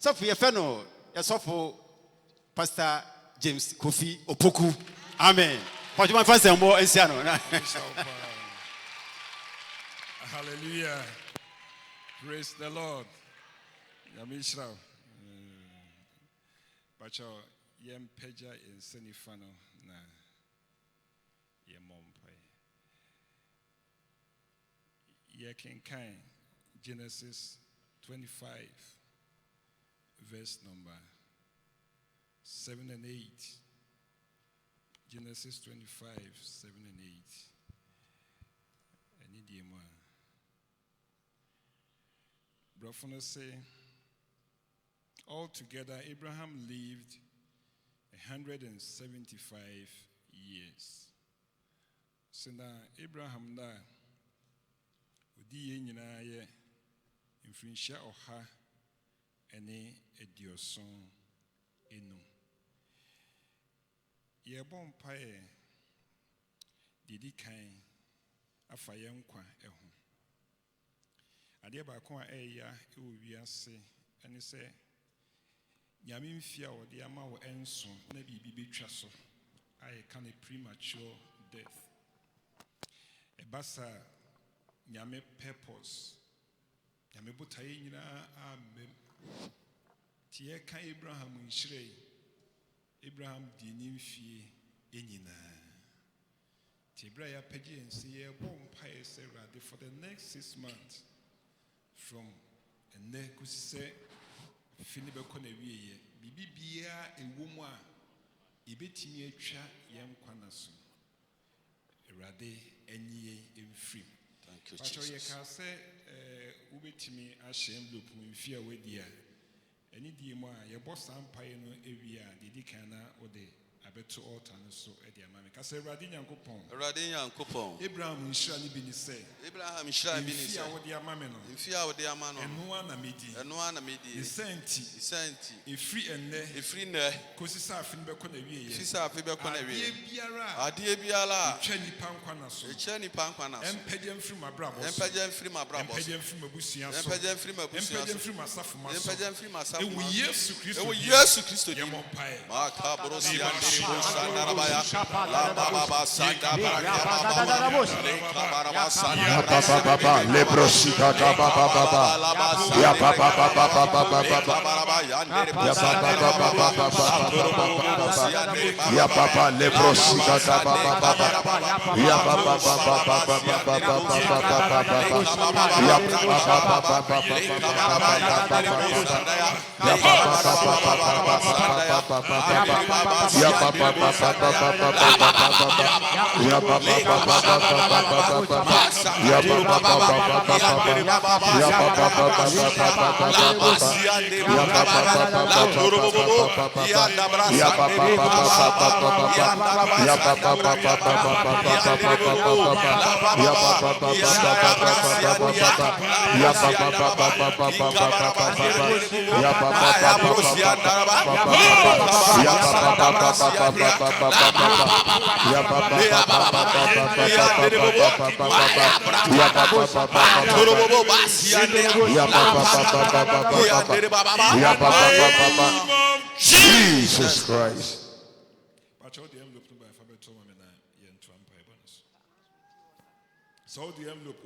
So for your fellow, for Pastor James Kofi Opoku. Amen. For you first and more Ensiano. Hallelujah. Praise the Lord. Yamishra. Bacho yem peja in senifano na yemompai. Yekin kain Genesis 25 verse number 7 and 8. Genesis 25, 7 and 8. I need you more. Brofuna say, altogether Abraham lived 175 years. So now Abraham da odi yenyina ye mfrinhia oha ene edioson enu. Yebɔ mpae didi kan afa yɛ nkwa ɛho. Adeɛ baako a ɛyɛ ɛwɔ wiase ɛne sɛ nyame mfia a wɔde ama wɔ ɛnso na biribi betwa so a yɛka ne premature death. Ɛbasa nyame purpose nyame botaeɛ nyinaa amem. Ti yɛka Abraham nhyirɛ Abraham di nimfie enyina. Tibra ya pagye nsi ye bom pae se rade for the next 6 months from enne kusise fini be kɔ na wieye bibibia ewo mu a ebetimi atwa yɛn kwana so. Rade enye emfrim. Thank you, Jesus. Pacho ye ka se ubetimi ahye envelope mfie a wedi a eni die mu a ye bɔ sampae no ewi a didi kana ode abeto altar no so e de amame ka se Awurade Nyankopɔn Abraham nhyira ni bi ni sɛ mfie a wode amame no ɛnoa na medi esenti efiri ennɛ kosi sɛ afe no bɛkɔ na wie adeɛ biara etwa nipa nkwa na so ɛmpagya mfiri mabrabɔ so ɛmpagya mfiri mabusua so ɛmpagya mfiri masafo ma so ɛwɔ Yesu Kristo yɛmɔ mpae Jesus Christ. So the envelope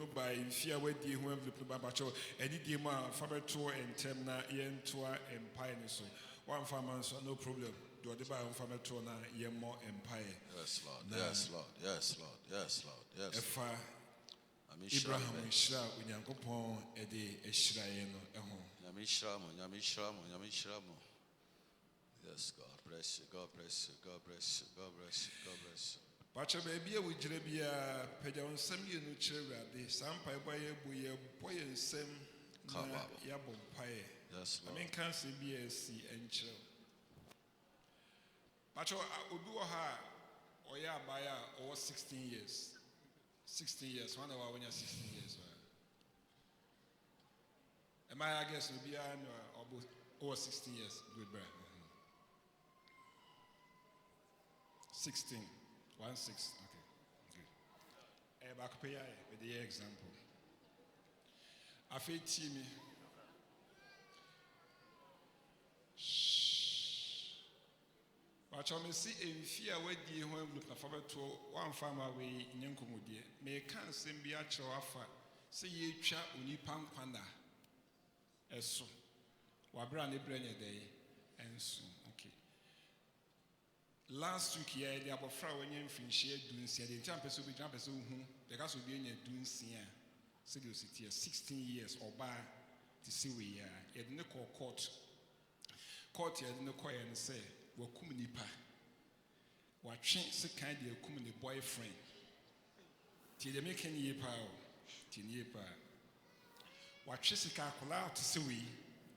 no by fear where the envelope no by bacho any dema fabeto and temna yen toa empire so one farmer so no problem. Do the by fabeto na yen more empire. Yes Lord. Yes Lord. Yes Lord. Yes Lord. Yes. Efa Abraham Ishra Unyankopon ede Eshraye no eho. Nyamishra mo. Yes, God bless you. God bless you. God bless you. God bless you. God bless you. Pacha baby we jire bia pagya onsam ye no kire Awurade sampa eba ye boye boye nsam na ya bompae. Yes, Lord. I mean can say bia si enchire. Pacha obi wo ha oya abaya over 16 years. 16 years. One hour when you're 16 years. Am I guess will be over 16 years. Good, brother. 16. 1 6. Okay. Good. Back pay with the example. I feel team Pacho me see in fear where the home look na faber to one farmer way in Yankomodie. May can send be at your offer. Say ye chat unipan panda. Eso. Wabra ne brenye day and soon. Okay. Last week here, the abofra when you finish doing see the jumpers will be jumpers who because will be in doing see. Say you sit here 16 years or by to see we are. You didn't call court. Court here didn't call and say. Wakum nipa watwe se kan de akum ne boyfriend ti de make ni yepa o ti ni yepa watwe se ka kola to se we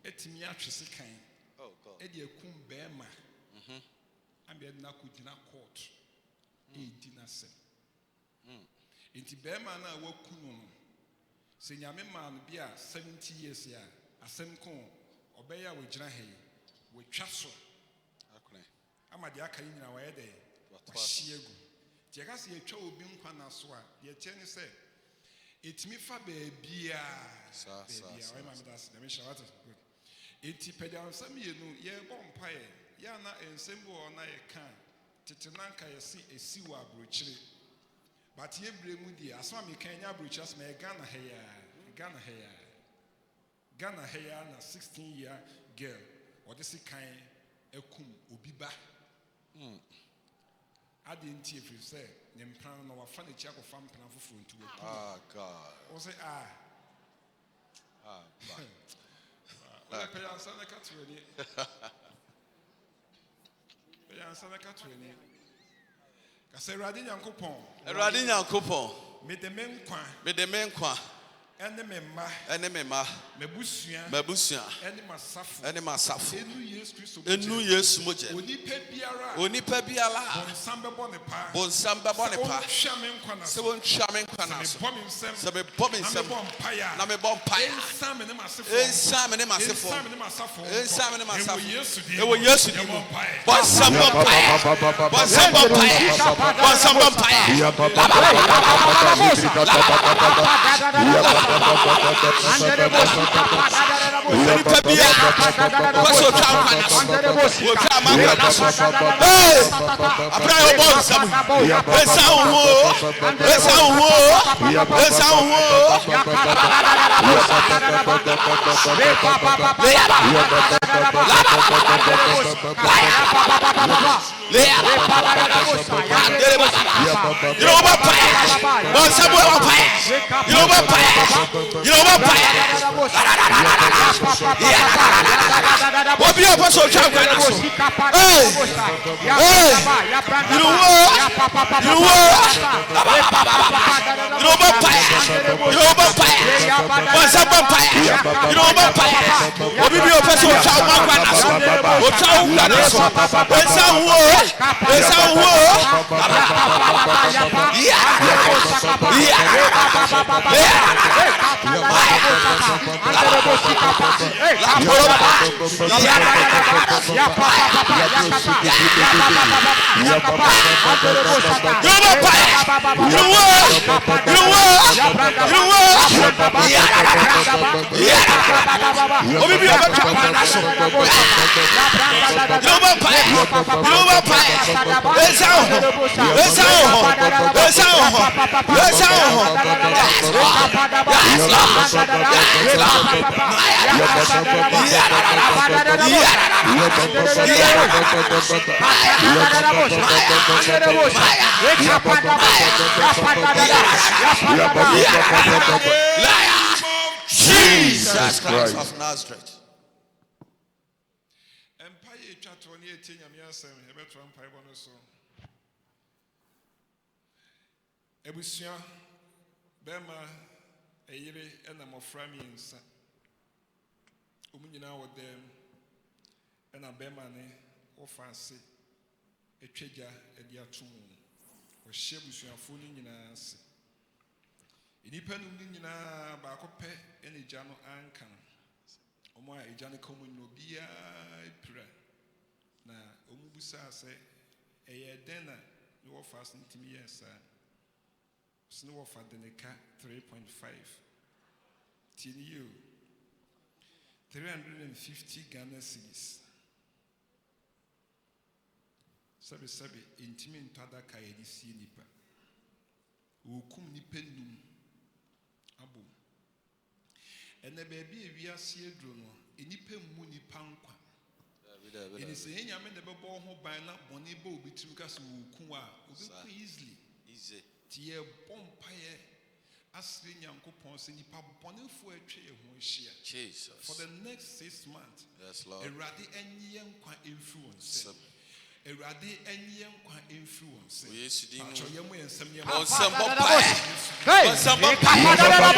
etimi atwe se kan Oh God. e de akum bema am be na ko dina court e dina se enti bema na wakum no se nyame man bia 70 years ya asem ko obeya we gina he we twa so ama de aka nyina wa yede wahyiegu je ka se yetwa obi nkwa na so a de tie ne se etimi fa baabia why ma das de me shawat eti pedan sam ye no ye bompae ya na ensembo ona ye kan tetenanka ye si esi wa abrochire but ye bre mu di asma me kan nya abrochire asma ye Ghana heya na 16-year girl odisi kan ekum obiba Adinti if you say, Nimpran no funny check of fun for to God. or say, I pay on Santa Catherine. Pay on Santa Catherine. I say, Radinian coupon. Radinian coupon. Made the men qua. Made the men qua. Enemy Mebusia, Enema Safu, Enu Yesu Moje, Onipa Biala, Bonsamba Bonepa, Seven Shaman Quanas, Sabe Bombing Sam, Name Bompire, Simon Massifo, Simon Massafo, it was yesterday, Bonsamba Pire, Bonsamba Pire, You know what? What be a person child? Hey, you know what? What's up, vampire? You know vampire? What be a person child? Jesus Christ of Nazareth. Empire chat 2018 yamiasem ebetro empire bono so. Ebusia bema eyire ena mofra mi nsa. Omunyina wo dem ena bema ne ofanse etweja edi atum. Wo hye busuafo ni nyina se. Inipa nu ni nyina ba akopɛ ene gya no anka no. Omo a egya ne komu no bia epira na omu busa sɛ ɛyɛ den na ne wo fast ntimi yesa. Sne wo fa de ne ka 3.5. Tini you 350 Ghana cedis. Sabi intimate tada kaya di si nipa. Ukum nipa num abo. Ene baby we are see drono. Enipa mu nipa nkwa. Eni se nyame ne bebo ho ban na bone ba obitim ka se ukum a obiku easy. Tie bompaye asre nyankopon se nipa bonefo atwe ho hia. Jesus. For the next 6 months. Yes, Lord. Erade enye nkwa influence. Erade enye nkwa influence. Yes, you Pacho yemu ensem yemu. Onsem bompaye. Hey, Onsem Hey,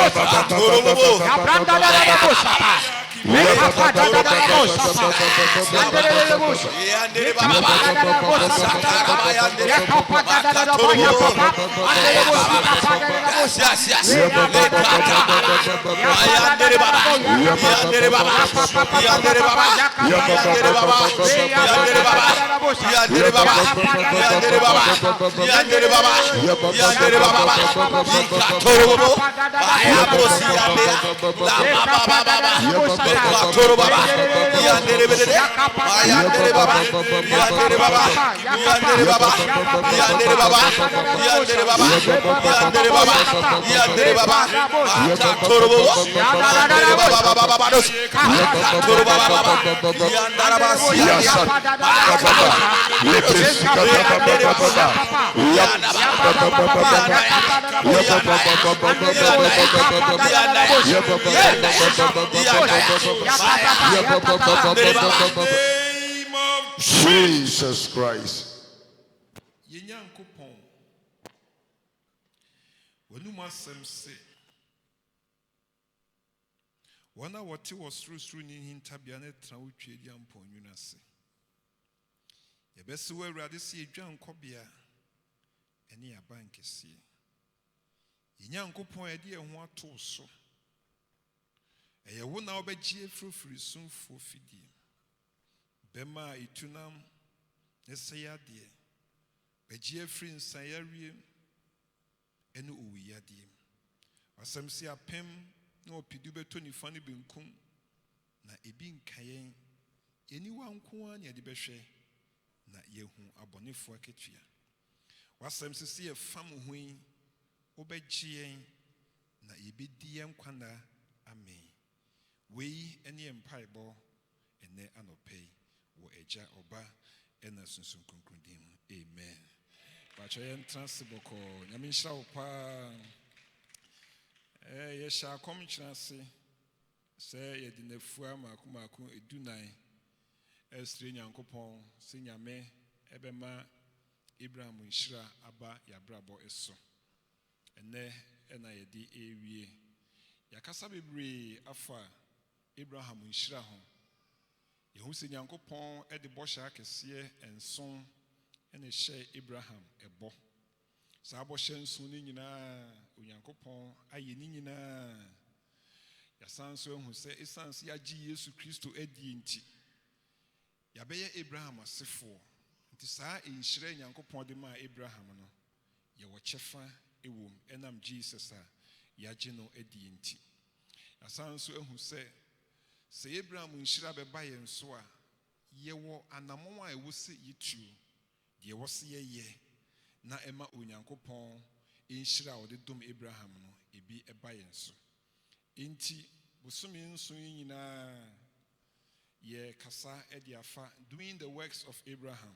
Name of Jesus Christ. Yenyankopon. Wenu masem se. Wana wati wasru ni hintabia ne tra utwe di ampon nwuna se. Yebesi we Awurade se edwan kobia ene ya bankese. Yenyankopon ede eho ato so. Eye wo na obegye frufuri sumfo fidie. Bema itunam ne seyade. Begye free nsayarie ene owiyade. Wasem se apem na opidu beto nifa ne benkum na ebi nkayen eni wanko an ye de behwe na yehu abonefo aketua. Wasem se ye fam huin obegye na yebedi yenkwana amen. Wei ene empaibo ene anopei wo eja oba ena sunsun kunkundim. Amen. Bacho yen transiboko nyame nhira wo pa. Ye sha kom kyerase se ye de nafua makomako edunan estre nyankopon se nyame ebema Abraham nhira aba yabrabo eso. Ene ena ye di ewie yakasa bebre afa Abraham nhira ho. Yehu se nyankopon e de bosha akese enson ene hye Abraham ebo. Sa bosha enson ni nyina onyankopon aye ni nyina. Yasanso ehu se esanse yagi Yesu Kristo adi enti. Yabeye Abraham asefo. Nti saa enhyira nyankopon de ma Abraham no ye wo kyefa ewom enam Jesus a yagi no adi enti. Yasanso ehu se Abraham nhyira beba ye nso a yewo anamon a ewo se yitu de wo se ye na ema onyankopon nhyira o de dom Abraham no ebi eba ye nso enti busumi nso nyina ye kasa e de afa doing the works of Abraham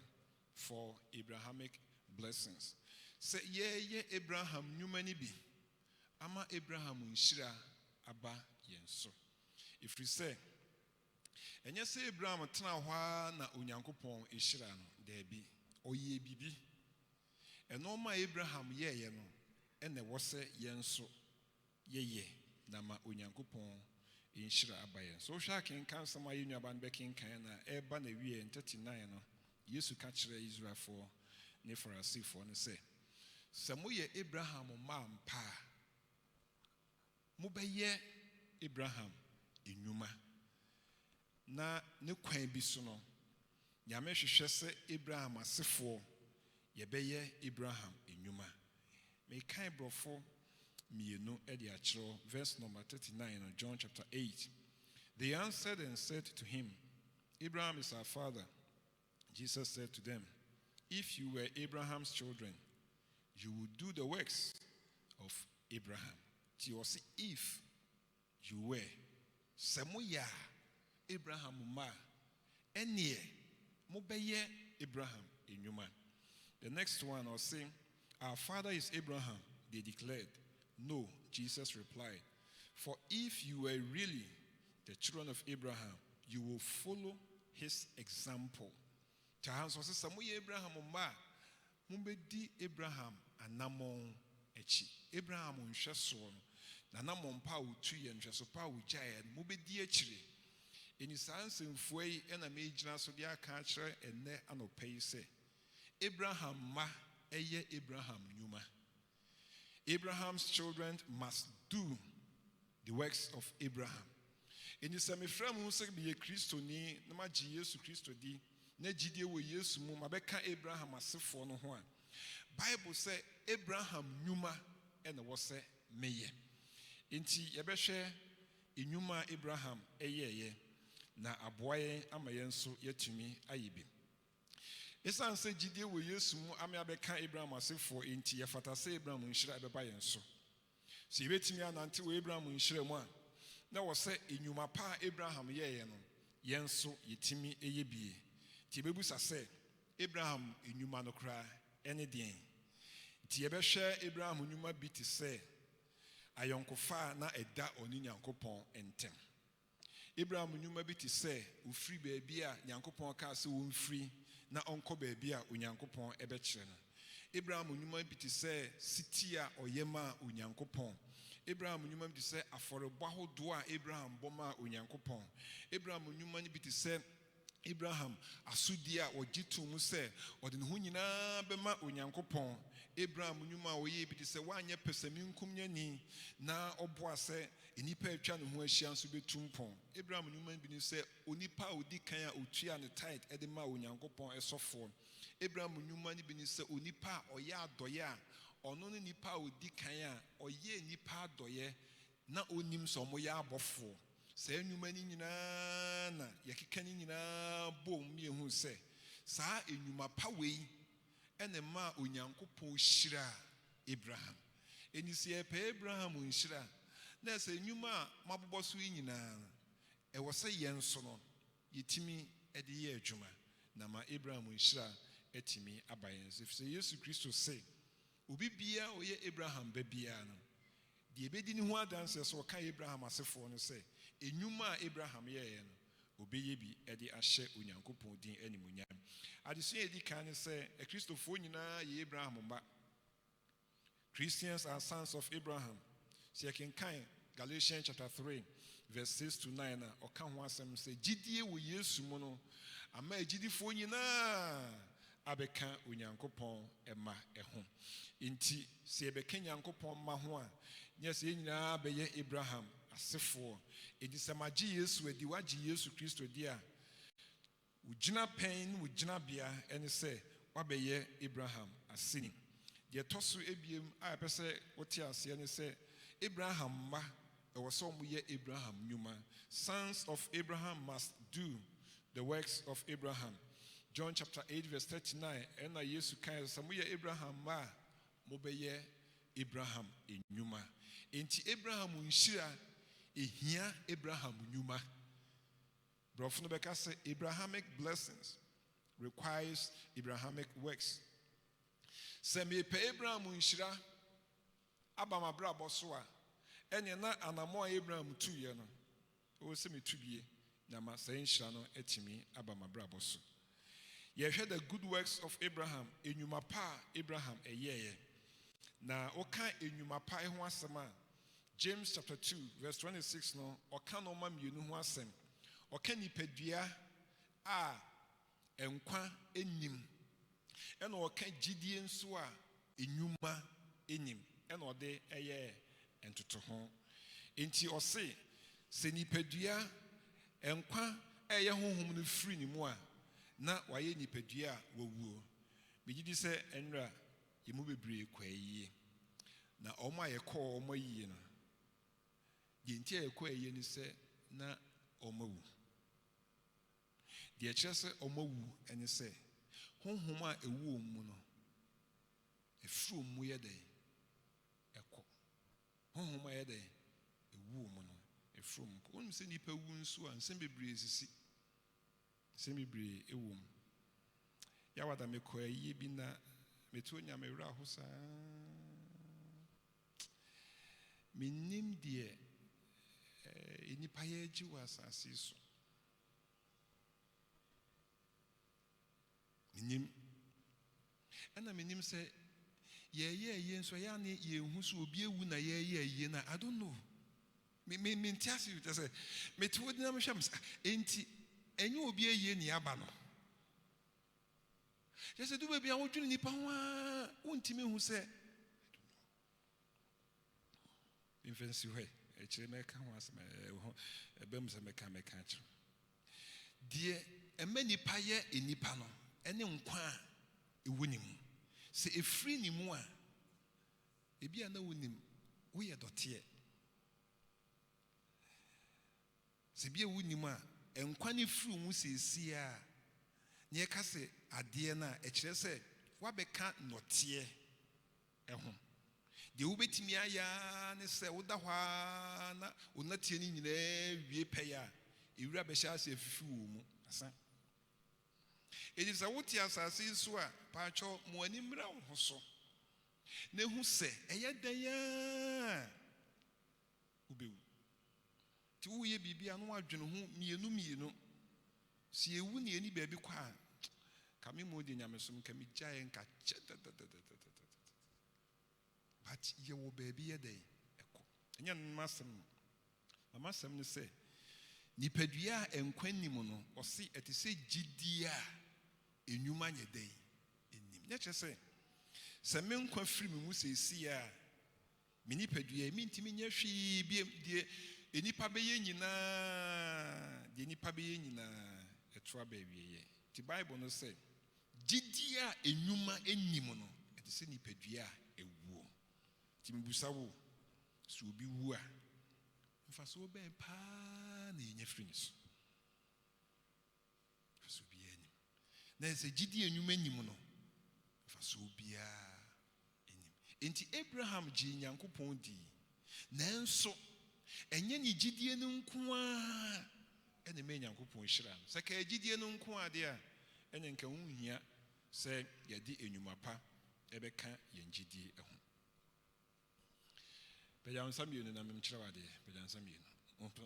for Abrahamic blessings. Se ye Abraham nyumani bi ama Abraham nhyira aba ye nso. If we say, and you say Abraham tena hwa na onyankopon ehira no there be oye bibi. And no ma Abraham ye no ene wo se ye nso ye na ma onyankopon ehira abaye. So hwa ken kan sama ye nuaban be ken kan na eba na wie 39 no Yesu ka kire Israel for ne Pharisee for ne say samo ye Abraham ma mpa mo be ye Abraham enyuma na ne kwan bi so no nyame hwehwe se Abraham asefo ye beye Abraham enyuma me kan brofo mienu e de akiro verse number 39 of John chapter 8. They answered and said to him, Abraham is our father. Jesus said to them, if you were Abraham's children, you would do the works of Abraham. See, if you were Samuya Abraham ma enie mobeye Abraham inyuma. The next one was saying, our father is Abraham, they declared. No, Jesus replied, for if you were really the children of Abraham, you will follow his example. Charles was Samuya Abraham ma mubedi Abraham anamon echi. Abraham unshason nanamon pa utu ye nshaso pa ujaya mubedi echiri. In science and fue and a major so dia catcher and ne anopay say Abraham ma eye Abraham numa. Abraham's children must do the works of Abraham. In the same frame who say be a Christo ni no ma Jesus Christo di na jide wo Yesu mu mabeka Abraham asefo no ho a Bible say Abraham numa and was say meye. Inti yebehwe enyuma Abraham eyeye na aboye amayenso yatumi ayibi. Esan se jide wo Yesu mu ame abeka Abraham asefo inti yefata se Abraham nhira ebeba yenso. Se yebetimi anante wo Abraham nhira mu a na wo se enyuma pa Abraham yeye no yenso yetimi eyebie. Ti bebusa se Abraham enyuma no kra ene den. Ti yebehwe Abraham enyuma bi ti se ayonkofa na eda oni Nyankopon entem. Abraham nyuma bi ti se ufri baabi a Nyankopon ka se wo mfri na onko baabi a Onyankopon ebekire no. Abraham nyuma bi ti se siti a oyema Onyankopon. Abraham nyuma bi ti se aforebo ahodo a Abraham boma Onyankopon. Abraham nyuma bi ti se Abraham asudi a ogitu mu se ode ne ho nyina bema Onyankopon. Abraham nyuma oye bi ti se wanye pesami nkumnyani na oboa se enipa atwa ne ho ahia nso betumpon. Abraham nyuma bi ni se onipa odi kan a otua ne tight ede ma Onyankopon esofo. Abraham nyuma ni bi ni se onipa oya adoye a ono ne nipa odi kan a oye nipa adoye na onim so mo ya abofo. Se nyuma ni nyina na yakeka ni nyina bom mi ehu se saa enyuma pa wei ene ma Onyankopon hyira Abraham. Enisi epe Abraham nhyira na se nyuma mabobɔ so nyina e wo se yenso no yetimi ede ye adwuma na ma Abraham nhyira etimi abayen se Yesu Kristo se obi bia oye Abraham ba bia no de ebedi ni ho adanse so ka Abraham asefo no se enyuma Abraham ye no obeye bi ede ahye Onyankopon din animunya. Adesu edi kan se a Christopher nyina ye Abraham ba. Christians are sons of Abraham. So you can kind Galatians chapter 3 verse 6 to 9 or kan ho asem say gidie wo Yesu mu no ama gidifo nyina abeka Onyankopon ema eho. Inti se ebeka Nyankopon ma ho a nyese nyina beye Abraham asefo edi samaji Yesu edi waji Yesu Kristo dia ugina pen ugina bia ene se wabeye Abraham asini. De toso ebiem a pese wote ase ene se Abraham ma e was so mu ye Abraham nyuma. Sons of Abraham must do the works of Abraham. John chapter 8 verse 39 ena Yesu kan samu ye Abraham ma mobeye Abraham enyuma. Enti Abraham nhyira ehia Abraham nyuma. Brofno beka say Abrahamic blessings requires Abrahamic works. Se me pe Abraham nhyira abama bra boso a ene na anamo Abraham tu ye no o se me tubie na ma se nhyira no etimi abama bra boso. Ye hwe the good works of Abraham enyuma pa Abraham eyeye na oka enyuma pa ho asem a James chapter 2 verse 26 no oka no ma mienu ho asem oka nipadua a enkwa enim ena oka gidie nso a enyuma enim ena ode eye entoto ho enti ose se nipadua enkwa eye honhom no firi ni mu a na waye nipadua a wawuo bigidi se enra yemu bebre kwa yie na omo ayekọ omo yie no de nti ayekọ yie ni se na omo wu de kyerɛ sɛ omo wu ene se honhom a ewu mu no efuru mu ye dey ekọ honhom a ye dey ewu mu no efuru mu won se nipa wu nso a nsem bebre esisi nsem bebre ewu mu ya wada mekọ ayi bi na metu nya mewura ho saa minim de enipa ye ji wa asase so minim ana minim se ye nso ya ne ye hu so obi ewu na ye na I don't know me ntiase you say metu odi na me hwam enti enye obi ye ni aba no just do baby I want you nipa ho a wontimi hu se infancy we echire meka ho asem ebem se meka achu die ema nipa ye enipa no ene nkwa a ewunim se efri ni mu a ebi ana wunim wo ye dote se bi ewunim a enkwa ne fru mu se esi a nye ka se ade na ekire se wabeka note eho de wo betimi aya ne se woda hwa na onatie ni nyina wie peya ewura be sha se afifi wo mu asa edi sa wote asase so a paacho mo ani mra wo so na hu se eye dan ya ubewu ti wo ye bibia no adwene ho mienu si ewu ne ani ba bi kwa kame mo de nyamesom kame gyae nka but ye wo ba bi ye dey eko enya masem ne se nipadua enkwanim no osi etise gidia enwuma nye dey enim nya kyese se menkwa firi mu sesi a me nipadua mi ntimi nya hwi bi de enipa beye nyina eto ba wiye ti Bible no say gidia enwuma enim no etise nipadua ewuo ti mbusa wo so obi wu a mfa so be pa na enya friends so bi enim na se gidia enwuma enim no mfa so bia enim enti Abraham ji Nyankopɔn di nanso enye ni gidie no nko a ene me Nyankopɔn hyira no se ka gidie no nko a de a ene nka hunhia se yedi enwuma pa ebeka yen gidie eho peja nsam yenu na mem kyerɛ wade peja nsam yenu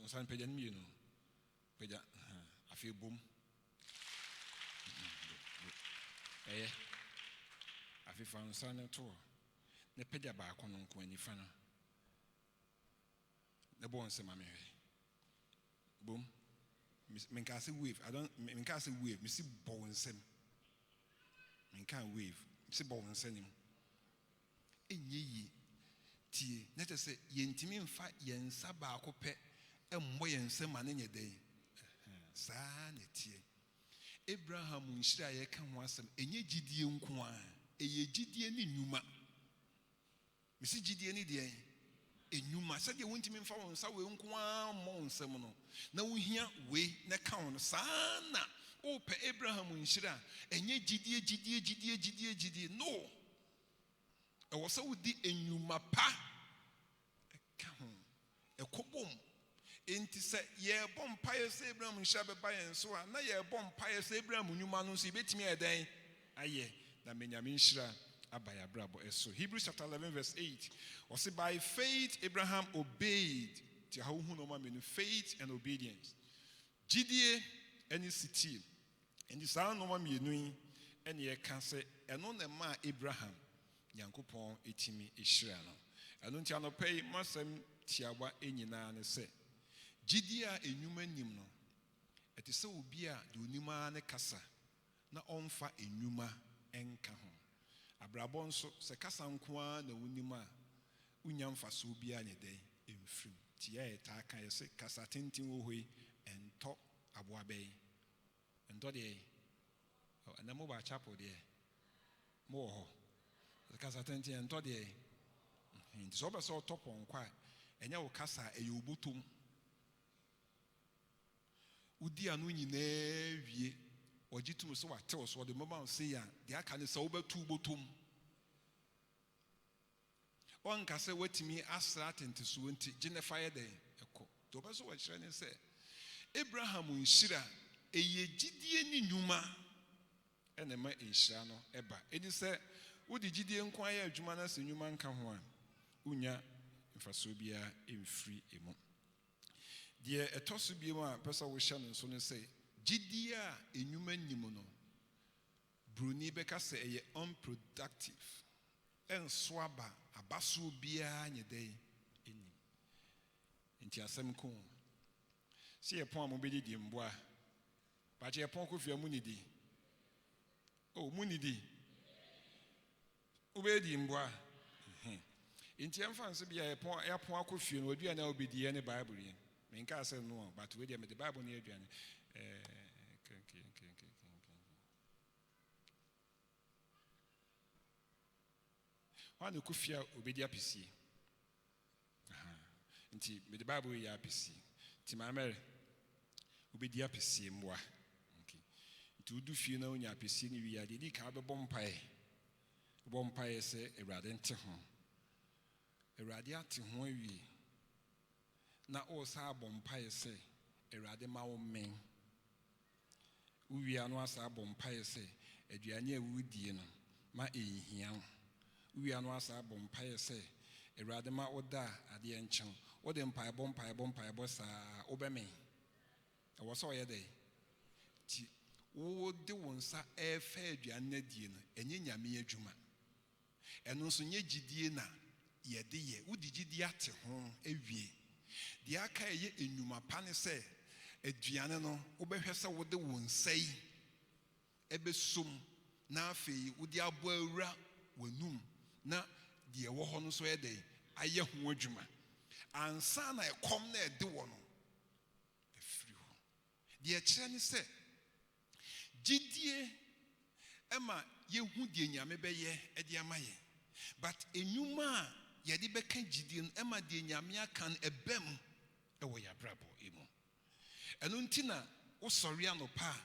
nsam peja nim yenu peja afi bom afi fa nsam to ne peja ba akono nko ani fa no ne bon se ma me hwe bom menka se wave menka se wave me si bon nsam menka wave si bon nsanim enye yi tie na te se yentimi mfa yensa ba akopɛ emmo yensa ma ne nye den saa na tie Abraham nhyira ye ka ho asem enye gidie nko a eye gidie ne nnwuma me si gidie ne de enwuma sɛ de wontimi mfa won sa we nko a mo nsam no na wohia we na ka won saa na o pe Abraham nhyira enye gidie no ɛwɔ sɛ wodi enwuma pa ka ho ekobom enti sɛ ye bɔ mpae sɛ Abraham nhyira bɛba yɛn so a na ye bɔ mpae sɛ Abraham nnwuma no so betimi ɛdan ayɛ na menyame nhyira abaya brabo eso Hebrews chapter 11 verse 8 or say by faith Abraham obeyed ti ha hu no ma menu faith and obedience gidie any city and the sound no ma menu yi ene ye ka se eno na ma Abraham Nyankopɔn etimi ehyira no eno nti anopɛ masem tiawa enyina ne se gidie a enwuma nim no ete se obi a de onima ne kasa na ɔmfa enwuma enka ho abrabɔ nso se kasa nko a na wonim a unya mfaso bia nye den emfrim ti ya eta kan ye se kasa tenten wo hoi ento aboa bɛyi ento de na mo ba chapel de mo ho kasa tenten ento de nti so ba so topon kwa enya wo kasa eye obotom udi anu nyina wie Ojitum so what tells what the moment say ya, the akan is over two bottom. One can say what to me as that into Suinti, Jennifer Day, echo. To pass what Shannon say. Abraham in Shira, a ye Gideon Numa, and a man in Shano, Eba. It is said, would the Gideon inquire Jumanas and Human come one? Unya, Infrasobia, in free emo. Dear a tossubia, person with Shannon soon say, Gidia, a human nimono. Bruni Becca say, unproductive. And swaba, a basu beer any day in him. Into a sem coon. See a poem obedi di mboa. But ye pon ko fia munidi. Oh munidi. Obedi mboa. Inti amfanse bia ye pon ko fia no adua na obedi ne Bible yen. Me nka say no but we dey me the Bible ne aduane. Wanu ko fia obedi apisi. Inti me the Bible ya apisi. Ti mamere obedi apesi mwa okay nti udu fie na onya apesi ni wi ade di ka be bompae se Awurade nte ho Awurade ate ho awie na o sa bompae se Awurade ma wo men uwi anu asa bompae se aduane a wudie no ma ehia uwi anu asa bompae se Awurade ma oda ade enchen wo de mpae bo sa obemen I was all day. Wo de wonsa e fa aduane die no enye nyame adwuma eno so nye gidie na ye de ye wo di gidie ate ho awie de aka ye enwuma pa ne se aduane no wo behwe se wo de wonsa yi ebesom na afei wo di abo awura wanum na de wo ho no so ye de aye ho adwuma ansa na ekom na e de wo no the chere say gidie ema yehu die nyame beye e de amaye but enwuma ye de beka gidie no ema de nyame akan ebem e wo ya brabo emu eno ntina wo sori anopa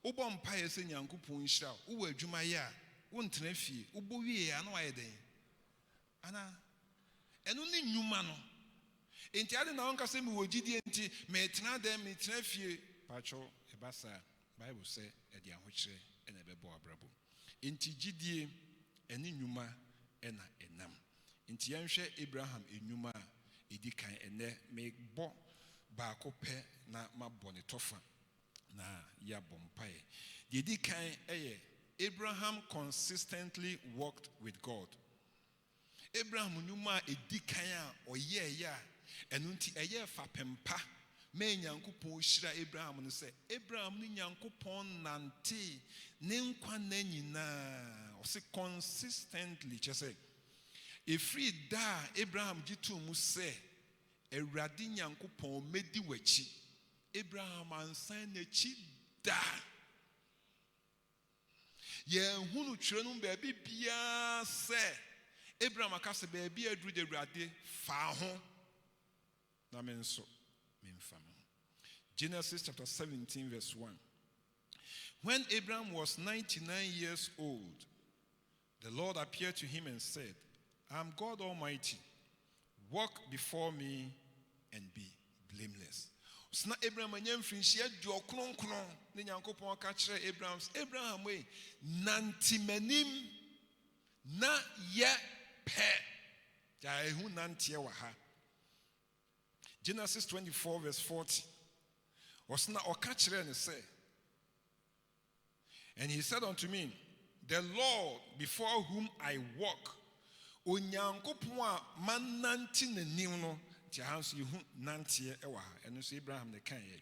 wo bom pa ye se nyankopon hira wo adwuma ye a wo ntena fie wo bo wie ya na waye den ana eno ni nwuma no enti ade na onka se mi wo gidie enti me tena dem me tena fie pacho ebasa Bible say e de ahokyere e na bebo abrabo enti gidie ene nwuma e na enam enti yanhwe Abraham enwuma edikan ene me bo ba kope na mabɔ ne tofa na ya bompae the edikan eye Abraham consistently walked with God. Abraham nwuma edikan a oyeye a enu nti eye fa pempa me nyankopon hyira Abraham no se Abraham ni nyankopon nante ne nkwa na nyina o se consistently chese efri da Abraham gitu mu se Awurade nyankopon medi wachi Abraham ansan na chi da ye hunu twere no ba bibia se Abraham akase ba bia aduru de Awurade fa ho na menso memfam. Genesis chapter 17 verse 1. When Abraham was 99 years old, the Lord appeared to him and said, I am God Almighty. Walk before me and be blameless. Sna Abraham anyam finhia du okronkron ne Nyankopon ka kire Abraham we nantimanim na ye pe ja ehu nantie wa ha. Genesis 24 verse 40. Wasna oka kire ne say, and he said unto me, the Lord before whom I walk, Onyankopon a mananti nanim no ti hanso yehu nantie ewa ha. Eno so Abraham ne kan ye.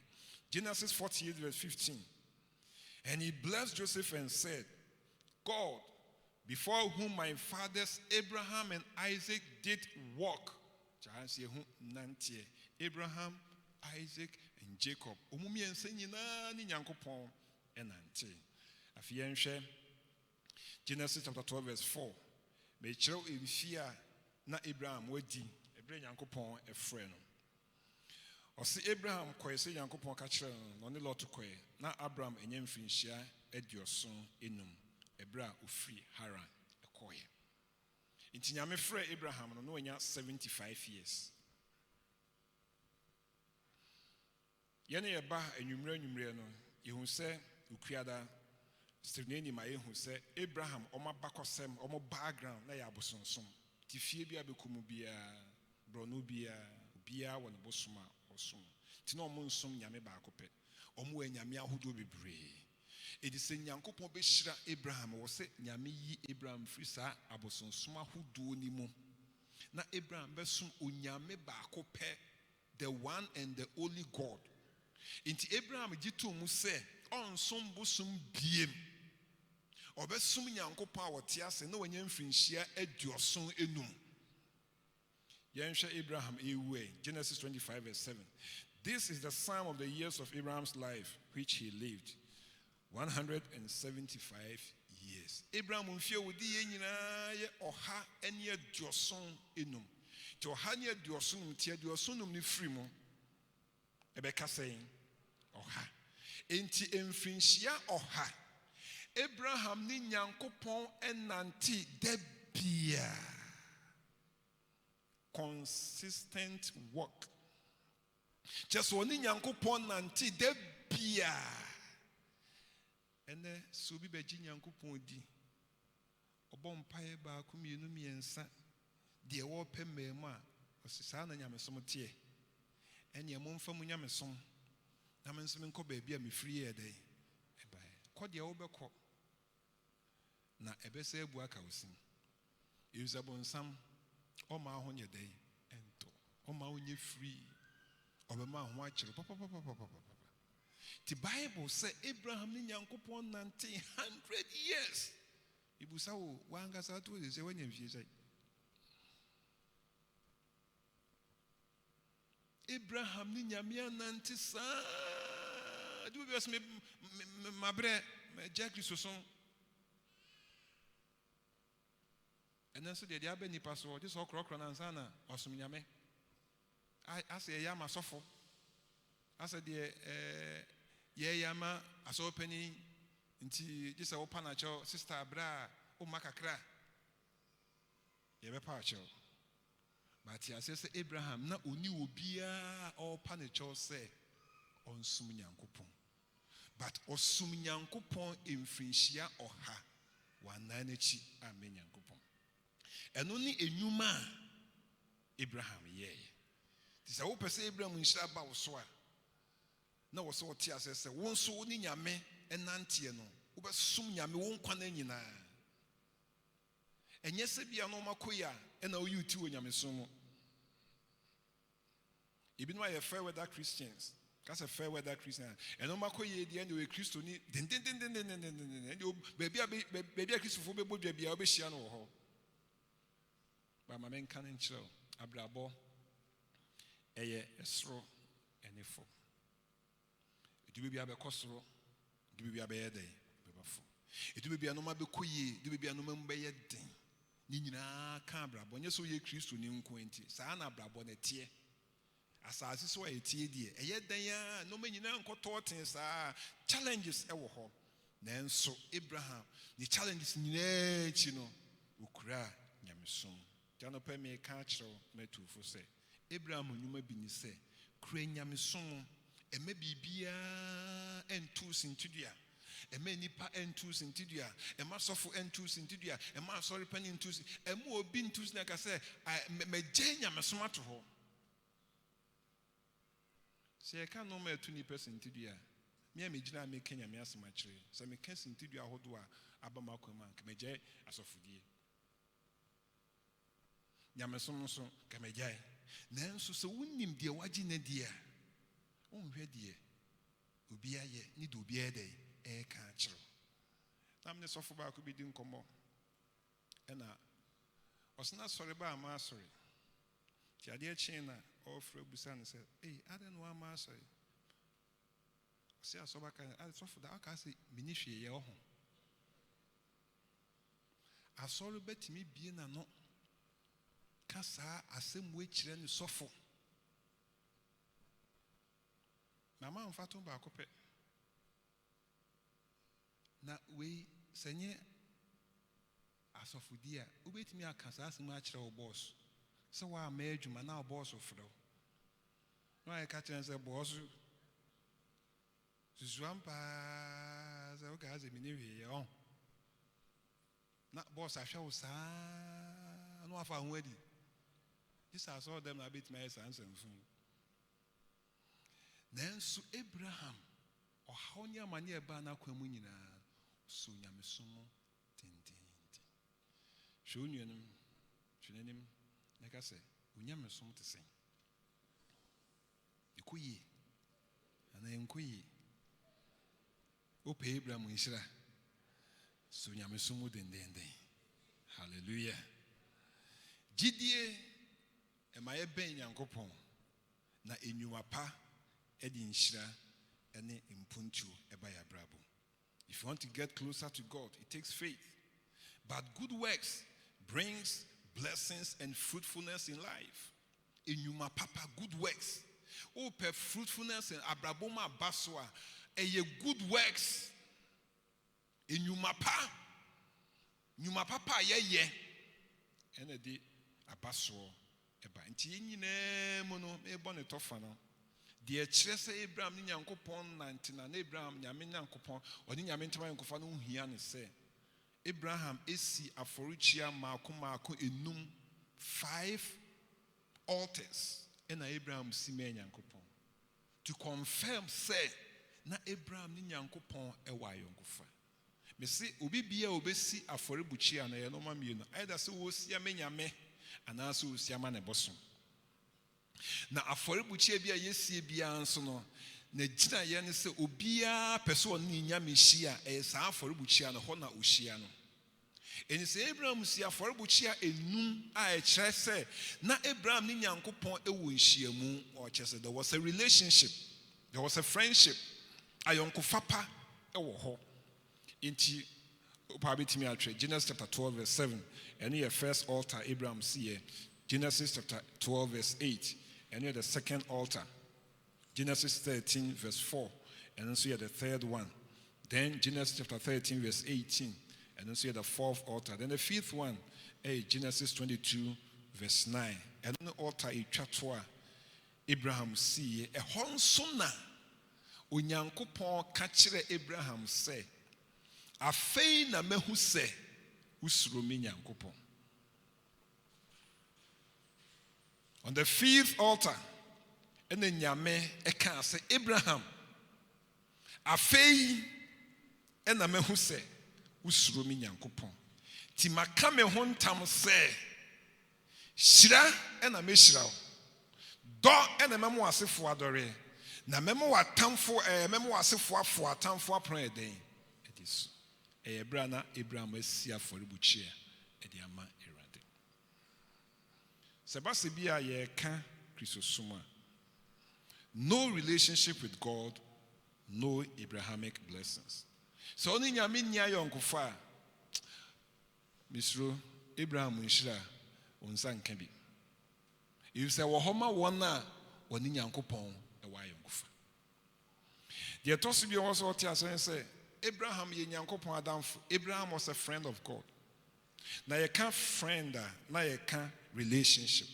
Genesis 48 verse 15. And he blessed Joseph and said, God, before whom my fathers Abraham and Isaac did walk, ti hanso yehu nantie. Abraham, Isaac, and Jacob. Omumi ense nyina ni Nyankopon enante. Afiyenhwe Genesis chapter 12 verse 4. Me chiro emfia na Abraham wadi ebre Nyankopon efre no. ɔse Abraham kɔe sɛ Nyankopɔn ka kyerɛ no ɔne Lot kɔe na Abraham ɛnyɛ mfirinhyia 75 ɛberɛ a ofiri Haran ɛkɔe. Nti Nyame frɛ Abraham no ɔnya 75 years. Yɛne yɛba anwummerɛ no yɛhu sɛ okuada Strenani ma yɛhu sɛ Abraham ɔmabakɔsɛm ɔmo background na yɛ abosonsom. Ti fie bi abɛkumu biara brɔno biara wɔ ne bosom a ɔsom. Ti na ɔmo nsom Nyame baako pɛ. Ɔmo wɔ Nyame ahodoɔ bebree. Edi sɛ Nyankopɔn bɛhyira Abraham wɔ sɛ Nyame yi Abraham firi saa abosonsom ahodoɔ ni mu. Na Abraham bɛsom Onyame baako pɛ, the one and the only God. Inti Abraham gye to mu sɛ ɔnsom bosom biem. Ɔbɛsom Nyankopɔn a wɔte ase na wɔnyɛ mfirinhyia 75. Yɛnhwɛ Abraham ewu Genesis 25 verse 7. This is the sum of the years of Abraham's life which he lived, 175 years. Abraham mfie wodi yɛ nyinaa yɛ 175. Ti 175 ti 75 ne firi mu ɛbɛka sɛn 100. Enti mfirinhyia 100 Abraham ni Nyankopɔn ɛnante da bia. Consistent work. Just one Nyankopɔn nante da bia. Ɛnɛ so obi bɛgye Nyankopɔn di. Ɔbɔ mpae baako mmienu mmiɛnsa. Deɛ wɔpɛ mmɛmu a ɔsi saa na Nyamesom teɛ. Ɛnea momfa mu Nyamesom. Na menso menkɔ baabi a mefiri yɛ dɛn. Ɛbae. Kɔ deɛ wobɛkɔ. Na ɛbɛsɛ abu aka osim. Yusabonsam ɔma ho nyɛ dɛn ɛnto. Ɔma ho nyɛ free. Ɔbɛma ho akyerɛ papa. The Bible say Abraham ni Nyankopɔn nante 100 years. Ibusa wo wangasa to say when you say Abraham ni Nyame nante sa. Do we ask me mabre Jack Christoson. And then so the abe ni paso this all crocro na ansana osum Nyame. I say ya masofo. I said the yama aso penny nti just a opanacho sister bra o makakra ye be pacho but ya say Abraham na oni obia o panacho say onsum Nyankopon but osum Nyankopon emfinhyia oha wanan echi amen Nyankopon eno ni enwuma Abraham ye ti say wo pese Abraham nhyira ba wo so a na wo so tie asese won so ni Nyame enantie no wo besum Nyame won kwa na nyina enye se bia no makoya na wo yuti wo Nyame so mo ibinu aye fair weather Christians that's a fair weather Christian and no makoye di and we Christo ni den baby a Christofo be bodwa bia wo be hia no wo ho ba ma men kan nkyerɛ abrabɔ eye esro enefo It be a costro, it be a bad day, it will be a no mabekoye, it will be a no member thing. Nina cabra, when you saw ye Christ to New Quinty, Sana Brabonetie. As I saw a tea dear, a yet they are no many uncotortins are challenges ever home. Then so Abraham, the challenges Nechino, Ukra, Yamison. Janope me catch me too for say. Abraham, you may be say, Crane Yamison. E me bibia entus intudua e me nipa entus intudua e ma sofo entus intudua e ma sorry pen entus e mu obi entus na ka say me genya mesoma to ho se e ka no ma etu ni person intudua me gina me kenya me asema kire se me ka intudua hodo a abama kwama ka me gye asofodie nyamesom so ka me gye nanso se wonnim de wagye na dia unhwe die obi aye ni do obi ede e ka akiro nam ne sofo ba ko bi di nkomo na osna sori ba ma sori ti ade achi na ofra busa ne se ade no ma sori se asoba kan ade sofo da aka se mini hwe ye ho asori betimi bie na no kasa asemu akire ne sofo Mama mfato ba ko pe. Na we senye asofudi a obetimi aka saa asem a kire wo boss. Se wa ma adwuma na boss ofro. No I catch and say boss Zuampa za o ga ze mi ni wi on. Na boss ahwe wo saa no afa ho adi. This I saw them a bit my sense and fun. Then so Abraham or how nya mani eba na kwa mu nyina so nyamesomo tententi. Hwe onuanom hwenanim na ka se onyamesom te sen. Ekuyi ana enkuyi ope Abraham nhira so nyamesomo dendenden. Hallelujah. Gidie emaye ben Nyankopon na enwuma pa edi nhira ene impuntu eba ya brabo. If you want to get closer to God, it takes faith. But good works brings blessings and fruitfulness in life. Enwuma papa good works. O per fruitfulness and abraboma baswa eye good works. Enwuma pa nyuma papa ye ene di abaso eba nti nyina mu no ebo ne tofa no de akire se Abraham ni Nyankopon nantina na Abraham nyame Nyankopon oni nyame ntama Nyankopon no hia ne se Abraham esi aforuchia maako enum 5 altars and Abraham si me Nyankopon to confirm say na Abraham ni Nyankopon ewa yonkofa me se obi bia obesi aforebuchia na ye no ma mienu either se wo sia me nyame ana se wo sia ma ne boso na aforebuchia bia yesie bia nso no na gina ye ne se obia pese on ni nyame hia e sa aforebuchia no ho na ohia no eni se Abraham si aforebuchia enum a e kire se na Abraham ni Nyankopon ewo nhyiamu o kire se there was a relationship, there was a friendship, ayonkofapa ewo ho. Inti upabitimi atre Genesis chapter 12 verse 7 and your first altar Abraham see Genesis chapter 12 verse 8 and the second altar Genesis 13 verse 4 and then see the third one, then Genesis chapter 13 verse 18 and then see the fourth altar, then the fifth one Genesis 22 verse 9 and then the altar etwatoa Abraham see a honsona onyankopon ka kire Abraham say afei na mehu se usuro me Nyankopon. On the fifth altar and then nyame eka say Abraham afei na mehu se usuro me Nyankopon ti maka me ho ntam se hyira na me hyira do na memo asefo adore na memo watamfo memo asefo afo atamfo apran eden ediso Ebrana Abraham esia forebuchia edi ama erade. Sebase bia ye ka Christosoma. No relationship with God, no Abrahamic blessings. So oni nyame nya yonkofa. Misro Abraham nhira onsa nka bi. If say wo homa wona oni Nyankopon e wa yonkofa. The tosi bi also tia say Abraham ye Nyankopon adamfo. Abraham was a friend of God. Na ye can friend na ye can relationship.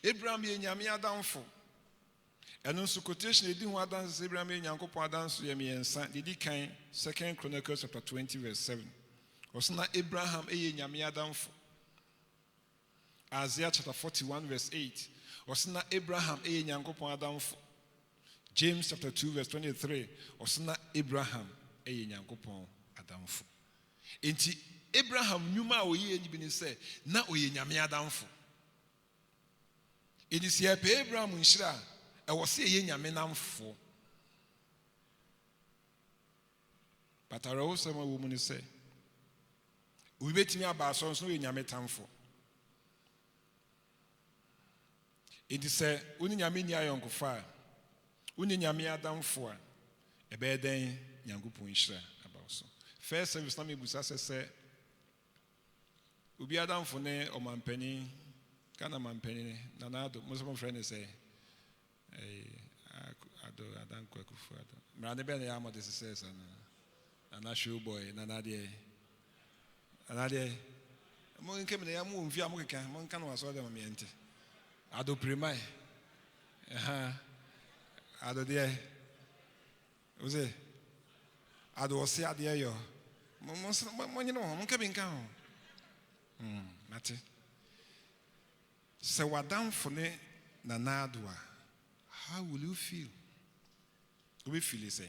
Abraham ye nyame adamfo. Eno nso quotation edi ho adanse Abraham ye Nyankopon adanso ye miensa. Didi kan 2 Chronicles chapter 20 verse 7. Osna Abraham ye nyame adamfo. Isaiah chapter 41 verse 8. Osna Abraham ye Nyankopon adamfo. James chapter 2 verse 23. Osna Abraham eye Nyankopon adamfo. Enti Abraham nyuma oye ni bi ni say na oye nyame adamfo. Edi se pe Abraham nhira e wo se eye nyame namfo. But ara wo sama wo mu ni say we betimi aba so so oye nyame tamfo. Edi se oni nyame ni ayonkofa uni nyame adamfo a ebe den Nyankopon nhira about so first service na me busa se obi adamfo ne omampani kana mampani na nado mo so friend say Adan Kwakufuado. Mranebe ne amo de says and show boy nanade. Anade. Mo nkem ne amu mfia mo keka mo nka no aso de mamiente. Ado primai. Ado de. Oze. Ado ose ade yo. Mo nyino mo nka bi nka ho. Mate. Se wadamfo ne nanadwa. How will you feel? You will feel the same.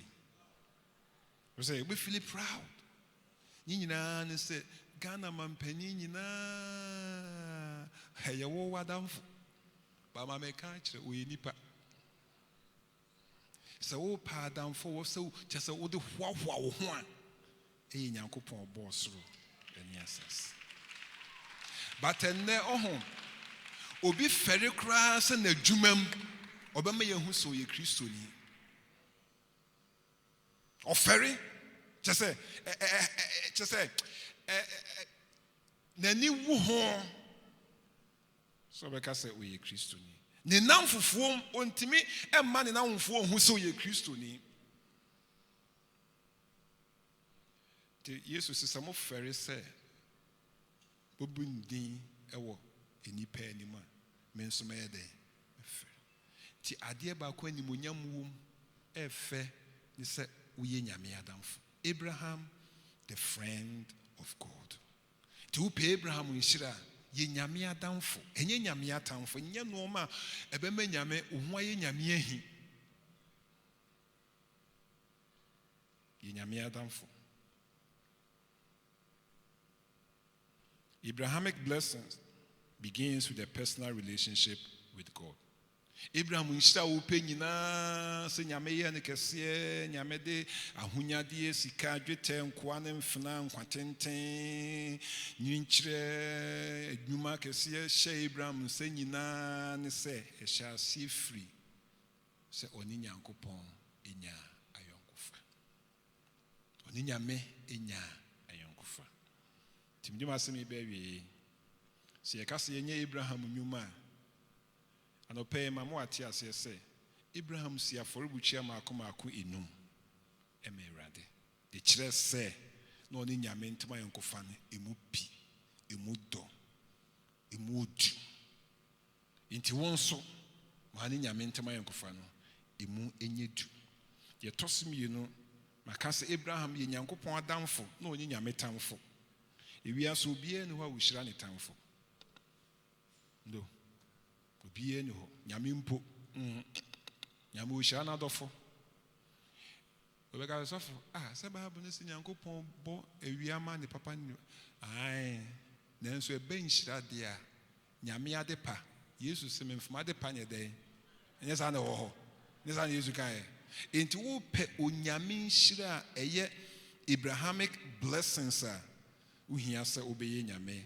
You say, you will feel proud. Nina and say, Ghana man penny nina. Hey, you will wadam. But my catch we nipa. So, pardon for so just a wood of one. A yankupon boss through the answers. But a ne home. Obi ferry crass and a jumem. Obama who saw ye Christoni. Or ferry? Just say, Nani wuhon. So because say we ye Christoni. Ne nam fufuom ontimi e man na wonfo hu saw ye Christoni. The Jesus is some ferry say. Bobundi ewo enipa anima. Menso me dey. Ti ade ba ko animonyam wom efe ni se uye nyame adamfo. Abraham, the friend of God. Ti wo pe Abraham nhira ye nyame adamfo. Enye nyame atamfo, nye no ma ebema nyame ohwa ye nyame ahi. Ye nyame adamfo. Abrahamic blessings begins with a personal relationship with God. Abraham nshira wo pe nyina se nyame ye ne kese nyame de ahunyade sika dwete nkoa ne mfena nkwatenten nyinkyire adwuma kese hye Abraham se nyina ne se ehya sifri se oni nyankopon enya ayonkofa oni nyame enya ayonkofa timdima asemi be wi se yakase yenye Abraham nyuma and opay mamo atias say Abraham si aforibuchia maako enum emerade de kire se na oni nyame ntuma yankofa ne emu pi emu do emu odu inti wonso ma ne nyame ntuma yankofa no emu enyedu ye tosimi no makase Abraham ye nyankopon adamfo na oni nyame tamfo ewia so bie ne ho a wohyira ne tamfo ndo obiye ne ho nyame mpo nyame wohyira na adofo obeka sofo se Bible ne se nyankopon bo ewia ma ne papa ne ai nanso ebe nhyira de a nyame ade pa Yesu se memfuma ade pa ne den enye sa na wo ho ne sa na Yesu kan enti wo pe onyame nhyira eye Abrahamic blessings a uhia se obeye nyame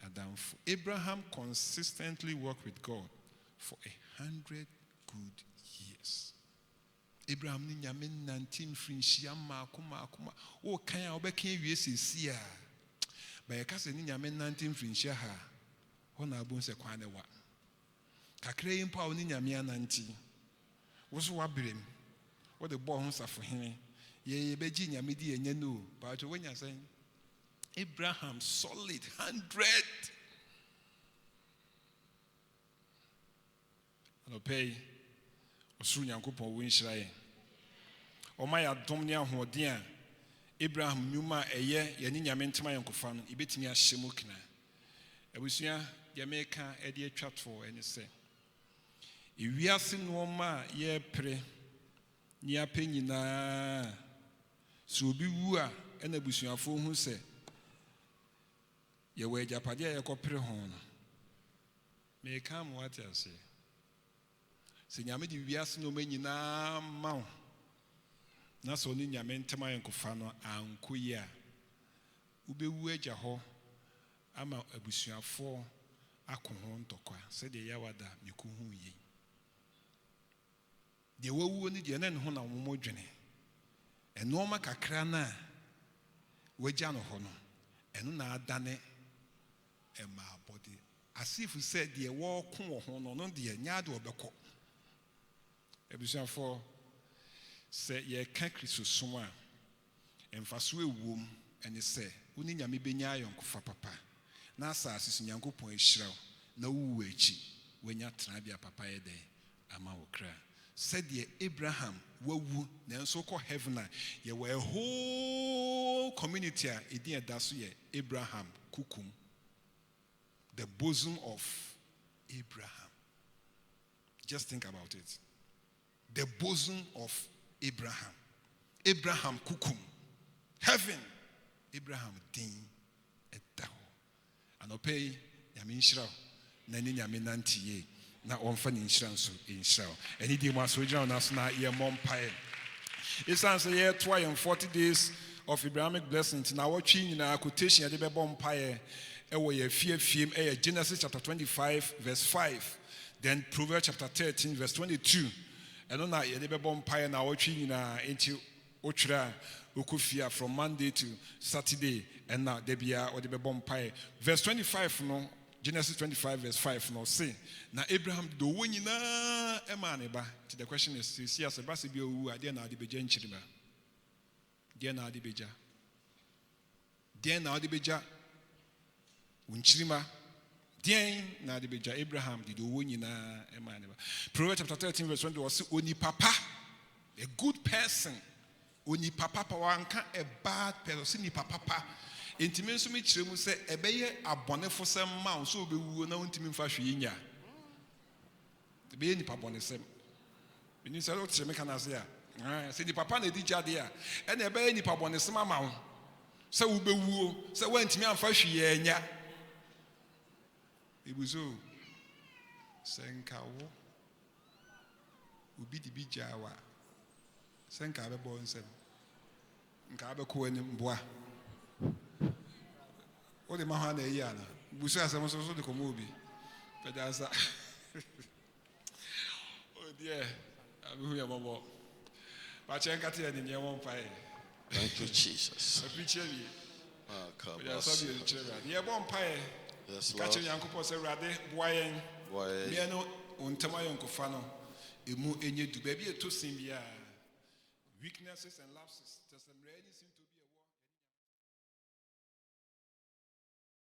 adamfo. Abraham consistently worked with God for 100 good years. Abraham ni nyame 19 frinchia makoma o kan a obeka wie sesi a ba ye kase ni nyame 19 frinchia ha hona abun se kwan ne wa kakra yimpa o ni nyame ananti wo so wa brem wo de bo ho safo hene ye beji nyame di enya no ba to wonya sen Abraham solid 100. No pay osuru nyankopon wo nhyira ye oma ya dom ne ahoden a Abraham nyuma eye ye ni nyame ntema yankofa no ibetimi ahyemu kina abusua ye meka e de atwato ene se ewiase no ma ye pre ni apanyina so obi wu a ena abusuafo hu se ye we japade ye kopre ho no me ka mo ati ase se nyame di wiase no manyina ma na so ni nyame ntema yankofa no ankoyi a ubewu agya ho ama abusuafo akoho ntokwa se de yawada mekuhu yi de wawu ni de na ne ho na momodwene eno ma kakra na wagya no ho no eno na adane ema body as if said de wo ko ho no no de nyaade obekọ ebusuafo Say ye ka Kristosom a emfaso ewom ene say woni nyame benya ayonkofa papa na asase so nyankopon ehiraw na wuwu echi wenya tena bia papa ye den ama wo kra said ye Abraham wawu na nso ko heaven a ye were a whole community a edin eda so ye Abraham kukum the bosom of Abraham. Just think about it. The bosom of Abraham. Abraham kukum. Heaven. Abraham din etaho. Anope yami inshira na ni nyame nantiye na onfa ni inshira nso inshira. Eni di mo asojira na so na ye mompae. It sounds here 40 days of Abrahamic blessings. Now what nyina quotation ya de be bompae ewo ye fiem Genesis chapter 25 verse 5. Then Proverbs chapter 13 verse 22. And on that, you be bompae na watching na into Ochra Ukufia from Monday to Saturday, and now they be or the bompae. Verse 25 no Genesis 25 verse 5 no say. Now Abraham do winina emaneba. The question is, see as a basibi who are there now the beja in Chiriba. There now the beja. There now the beja. Unchirima. Dien na de beja Abraham did nyina emaneba. Proverbs chapter 13 verse 20 was oni papa, a good person. Oni papa wanka a bad person ni papa. Intimi nso me kyerɛ mu sɛ ɛbɛyɛ abɔnefosɛm ma so obɛwuo na wontimi mfa hwe nya. Ɛbɛyɛ nipa bɔnesɛm. Bini sɛ wote me kana se a, sɛ ni papa na di gyade a, ɛna ɛbɛyɛ nipa bɔnesɛm ama wo. Sɛ wobɛwuo, sɛ wontimi amfa hwe nya. Ibuzo senkawo ubi di bijawa senka be bo nsem nka be ko ani mboa o de ma ha na yi ana buso asem so de komo obi pedasa oh dear abihu ya bobo ba chen kate ya ni nye won pai. Thank you, Jesus. Appreciate you. Yes, Catch Yanko say Rade, Boyen, Miano, Untamayon no. Emu enye do baby to Simbia. Weaknesses and lapses, just ready seem to